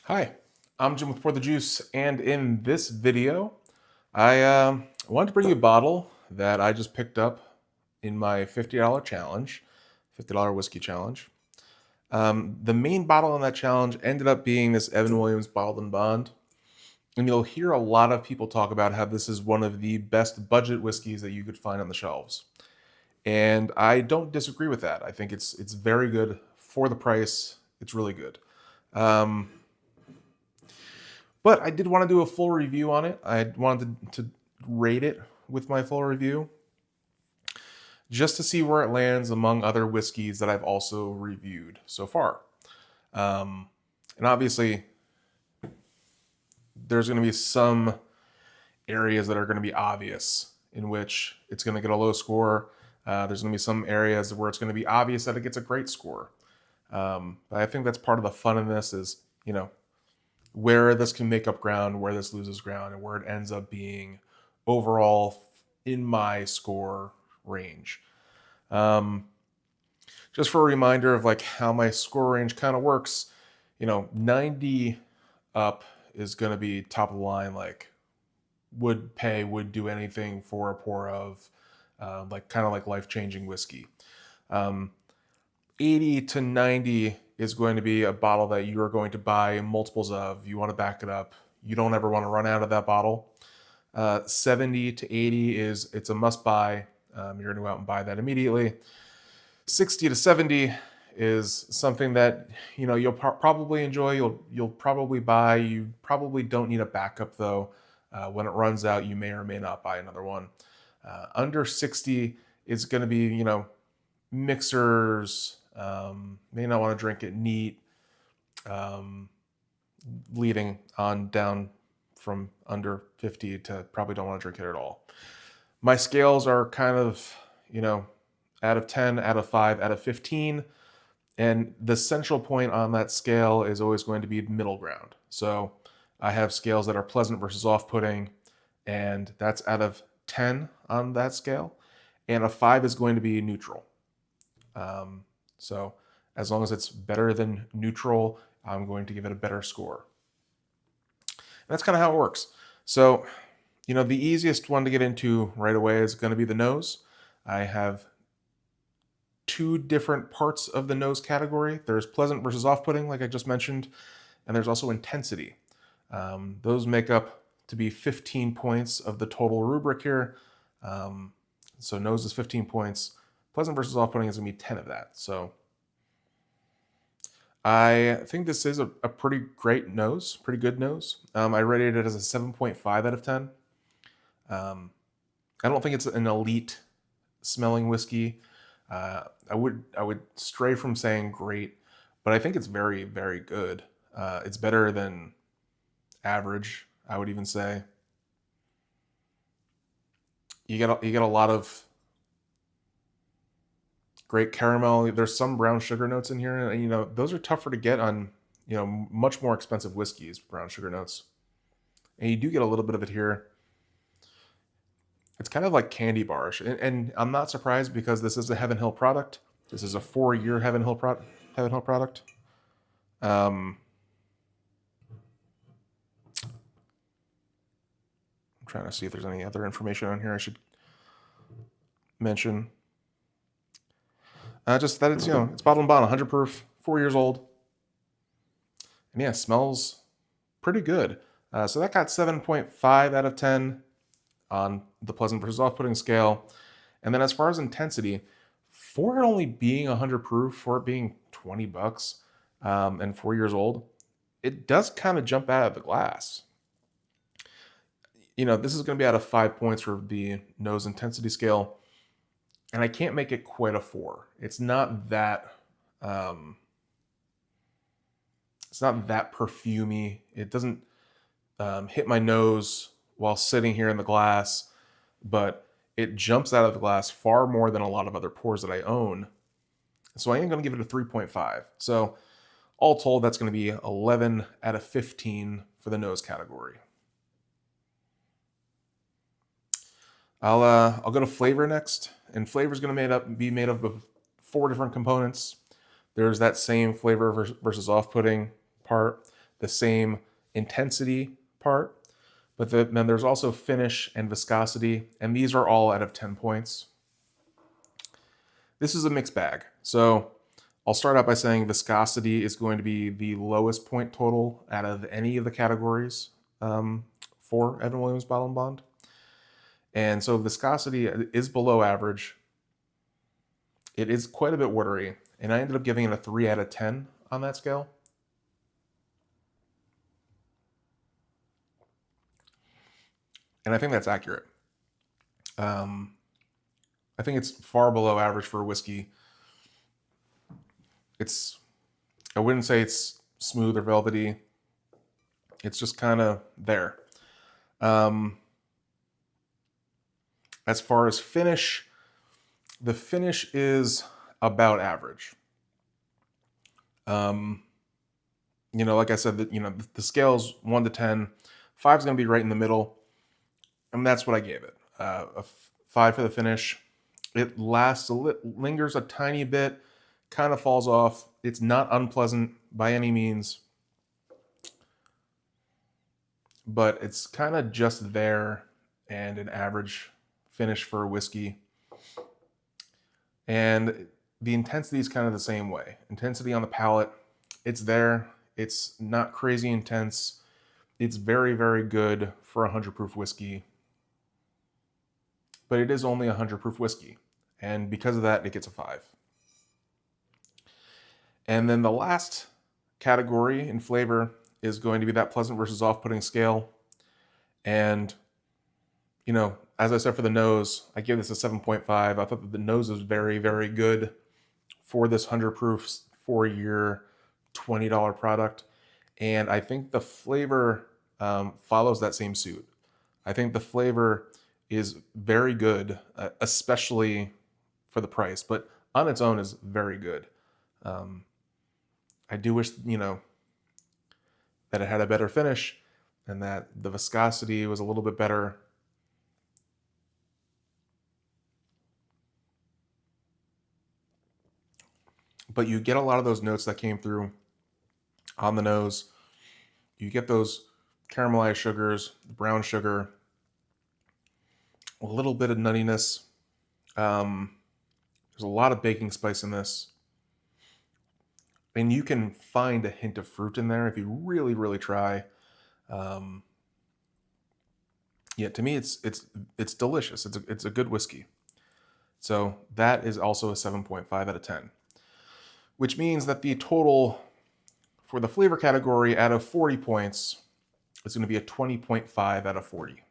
Hi, I'm Jim with Pour the Juice, and in this video, I wanted to bring you a bottle that I just picked up in my $50 challenge, $50 whiskey challenge. The main bottle in that challenge ended up being this Evan Williams Bottled and Bond, and you'll hear a lot of people talk about how this is one of the best budget whiskeys that you could find on the shelves. And I don't disagree with that. I think it's very good for the price. It's really good. Um, But I did want to do a full review on it. I wanted to rate it with my full review just to see where it lands among other whiskeys that I've also reviewed so far. And obviously, there's going to be some areas that are going to be obvious in which it's going to get a low score. There's going to be some areas where it's going to be obvious that it gets a great score. But I think that's part of the fun in this is, where this can make up ground, where this loses ground, and where it ends up being overall in my score range. Just for a reminder of like how my score range kind of works, 90 up is going to be top of the line, like would do anything for a pour of, like kind of like life-changing whiskey. 80 to 90 is going to be a bottle that you are going to buy multiples of. You want to back it up. You don't ever want to run out of that bottle. 70 to 80 it's a must buy. You're going to go out and buy that immediately. 60 to 70 is something that you'll probably enjoy. You'll probably buy. You probably don't need a backup though. When it runs out, you may or may not buy another one. Under 60 is going to be mixers. May not want to drink it neat, leading on down from under 50 to probably don't want to drink it at all. My scales are kind of, out of 10, out of 5, out of 15. And the central point on that scale is always going to be middle ground. So I have scales that are pleasant versus off-putting, and that's out of 10 on that scale. And a 5 is going to be neutral. So as long as it's better than neutral, I'm going to give it a better score. And that's kind of how it works. So, the easiest one to get into right away is going to be the nose. I have two different parts of the nose category. There's pleasant versus off-putting, like I just mentioned, and there's also intensity. Those make up to be 15 points of the total rubric here. So nose is 15 points. Pleasant versus off-putting is going to be 10 of that. So I think this is a pretty great nose, pretty good nose. I rated it as a 7.5 out of 10. I don't think it's an elite smelling whiskey. I would stray from saying great, but I think it's very, very good. It's better than average, I would even say. You get a lot of great caramel. There's some brown sugar notes in here, and those are tougher to get on much more expensive whiskeys, brown sugar notes. And you do get a little bit of it here. It's kind of like candy barish, and I'm not surprised because this is a Heaven Hill product. This is a 4-year Heaven Hill product. I'm trying to see if there's any other information on here I should mention. Just that it's it's bottled and bond, 100 proof, 4 years old, and yeah, smells pretty good. So that got 7.5 out of 10 on the pleasant versus off-putting scale. And then as far as intensity, for it only being 100 proof, for it being $20, and 4 years old, it does kind of jump out of the glass. This is going to be out of 5 points for the nose intensity scale, and I can't make it quite a 4. It's not that perfumey. It doesn't hit my nose while sitting here in the glass, but it jumps out of the glass far more than a lot of other pours that I own. So I am going to give it a 3.5. So all told, that's going to be 11 out of 15 for the nose category. I'll go to flavor next, and flavor is going to be made up of 4 different components. There's that same flavor versus off-putting part. the same intensity part, but then there's also finish and viscosity, and these are all out of 10 points. This is a mixed bag. So I'll start out by saying viscosity is going to be the lowest point total out of any of the categories for Evan Williams Bottle and Bond. And so viscosity is below average. It is quite a bit watery, and I ended up giving it a 3 out of 10 on that scale. And I think that's accurate. I think it's far below average for a whiskey. I wouldn't say it's smooth or velvety. It's just kind of there. As far as finish, the finish is about average. Like I said, the scale's 1 to 10. 5 is going to be right in the middle. And that's what I gave it. A 5 for the finish. It lingers a tiny bit, kind of falls off. It's not unpleasant by any means, but it's kind of just there and an average finish for a whiskey. And the intensity is kind of the same way. Intensity on the palate, it's there. It's not crazy intense. It's very, very good for a 100 proof whiskey. But it is only a 100 proof whiskey. And because of that, it gets a 5. And then the last category in flavor is going to be that pleasant versus off-putting scale. And, as I said for the nose, I gave this a 7.5. I thought that the nose was very, very good for this 100 proof 4-year $20 product. And I think the flavor follows that same suit. I think the flavor is very good, especially for the price, but on its own is very good. I do wish, that it had a better finish and that the viscosity was a little bit better. But you get a lot of those notes that came through on the nose. You get those caramelized sugars, the brown sugar, a little bit of nuttiness. There's a lot of baking spice in this. And you can find a hint of fruit in there if you really, really try. To me, it's delicious. It's a good whiskey. So that is also a 7.5 out of 10. Which means that the total for the flavor category out of 40 points is going to be a 20.5 out of 40.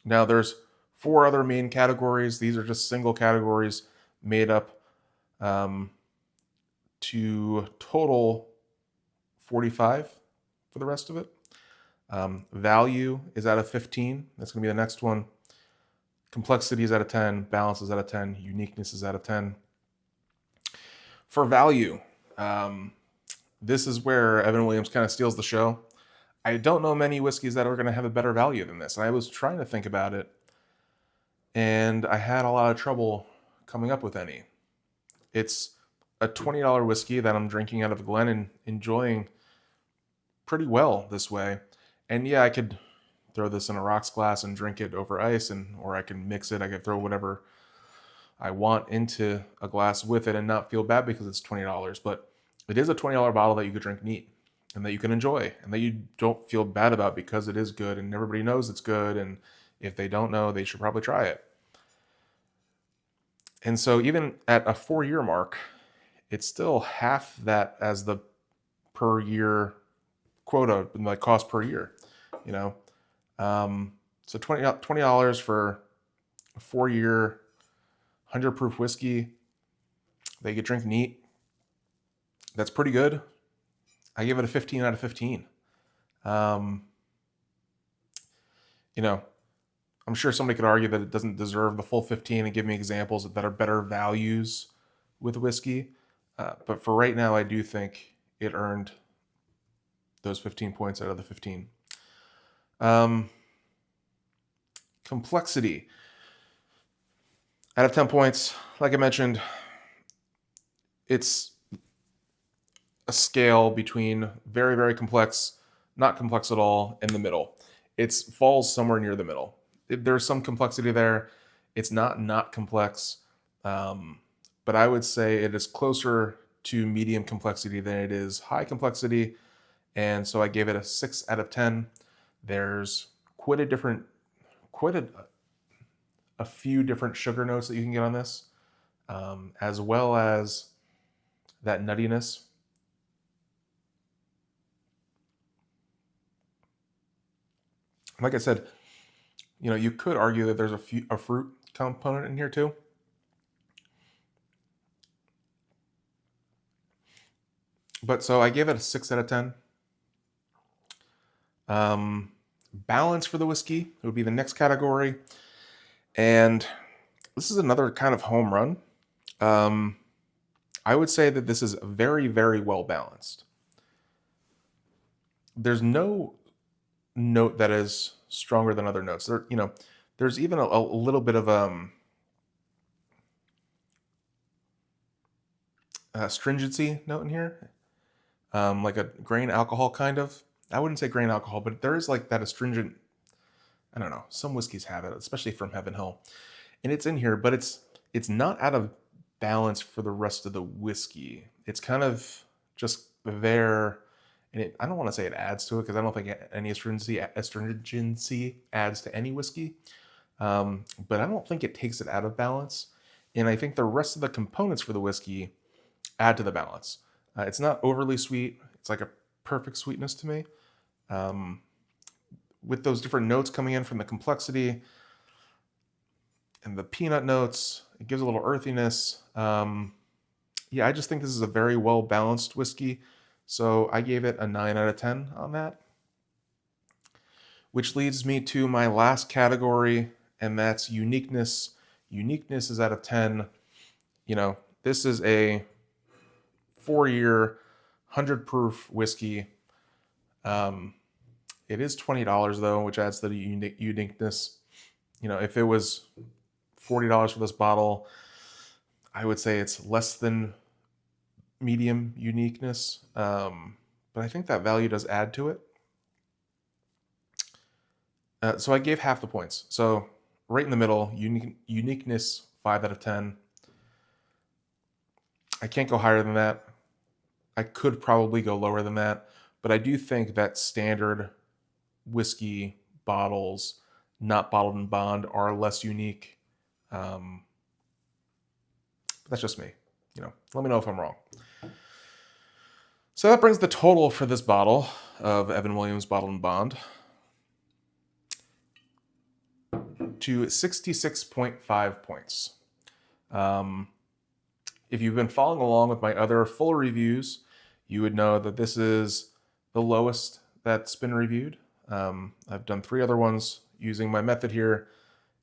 Now there's 4 other main categories. These are just single categories made up to total 45 for the rest of it. Value is out of 15. That's going to be the next one. Complexity is out of 10. Balance is out of 10. Uniqueness is out of 10. For value, this is where Evan Williams kind of steals the show. I don't know many whiskeys that are going to have a better value than this. And I was trying to think about it, and I had a lot of trouble coming up with any. It's a $20 whiskey that I'm drinking out of a Glen and enjoying pretty well this way. And yeah, I could throw this in a rocks glass and drink it over ice, or I can mix it. I could throw whatever I want into a glass with it and not feel bad because it's $20. But it is a $20 bottle that you could drink neat and that you can enjoy and that you don't feel bad about because it is good and everybody knows it's good. And if they don't know, they should probably try it. And so even at a 4-year mark, it's still half that as the per year quota, like cost per year, So $20 for a 4-year 100 proof whiskey that you could drink neat. That's pretty good. I give it a 15 out of 15. I'm sure somebody could argue that it doesn't deserve the full 15 and give me examples that are better values with whiskey. But for right now, I do think it earned those 15 points out of the 15. Complexity. Out of 10 points, like I mentioned, it's a scale between very, very complex, not complex at all, in the middle. It falls somewhere near the middle. There's some complexity there. It's not complex, but I would say it is closer to medium complexity than it is high complexity, and so I gave it a 6 out of 10. There's quite a few different sugar notes that you can get on this, as well as that nuttiness. Like I said, you could argue that there's a fruit component in here too. But so I gave it a 6 out of 10. Balance for the whiskey would be the next category. And this is another kind of home run. I would say that this is very, very well balanced. There's no note that is stronger than other notes. There's even a little bit of stringency note in here, like a grain alcohol kind of. I wouldn't say grain alcohol, but there is like that astringent. I don't know. Some whiskeys have it, especially from Heaven Hill, and it's in here, but it's not out of balance for the rest of the whiskey. It's kind of just there, and I don't want to say it adds to it because I don't think any astringency adds to any whiskey, but I don't think it takes it out of balance, and I think the rest of the components for the whiskey add to the balance. It's not overly sweet. It's like a perfect sweetness to me. With those different notes coming in from the complexity and the peanut notes, it gives a little earthiness. Yeah, I just think this is a very well balanced whiskey. So I gave it a 9 out of 10 on that. Which leads me to my last category, and that's uniqueness. Uniqueness is out of 10. This is a 4-year, 100 proof whiskey. It is $20 though, which adds to the uniqueness. If it was $40 for this bottle, I would say it's less than medium uniqueness. But I think that value does add to it. So I gave half the points. So right in the middle, uniqueness, 5 out of 10. I can't go higher than that. I could probably go lower than that, but I do think that standard whiskey bottles, not bottled in bond, are less unique. But that's just me. Let me know if I'm wrong. So that brings the total for this bottle of Evan Williams Bottled in Bond to 66.5 points. If you've been following along with my other full reviews, you would know that this is the lowest that's been reviewed. I've done 3 other ones using my method here,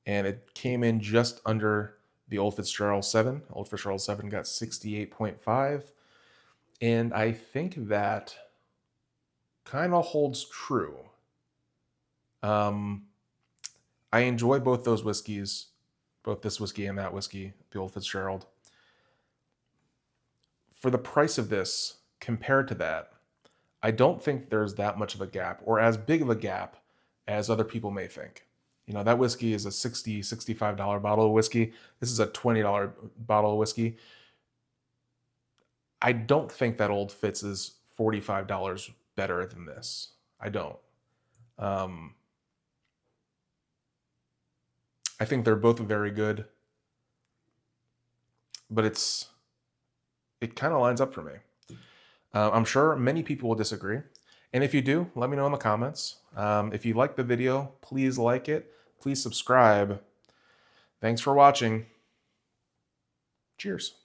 and it came in just under the Old Fitzgerald 7. Old Fitzgerald 7 got 68.5, and I think that kind of holds true. I enjoy both those whiskeys, both this whiskey and that whiskey, the Old Fitzgerald. For the price of this, compared to that, I don't think there's that much of a gap, or as big of a gap as other people may think. That whiskey is a $60, $65 bottle of whiskey. This is a $20 bottle of whiskey. I don't think that Old Fitz is $45 better than this. I don't. I think they're both very good, but it kind of lines up for me. I'm sure many people will disagree. And if you do, let me know in the comments. If you like the video, please like it. Please subscribe. Thanks for watching. Cheers.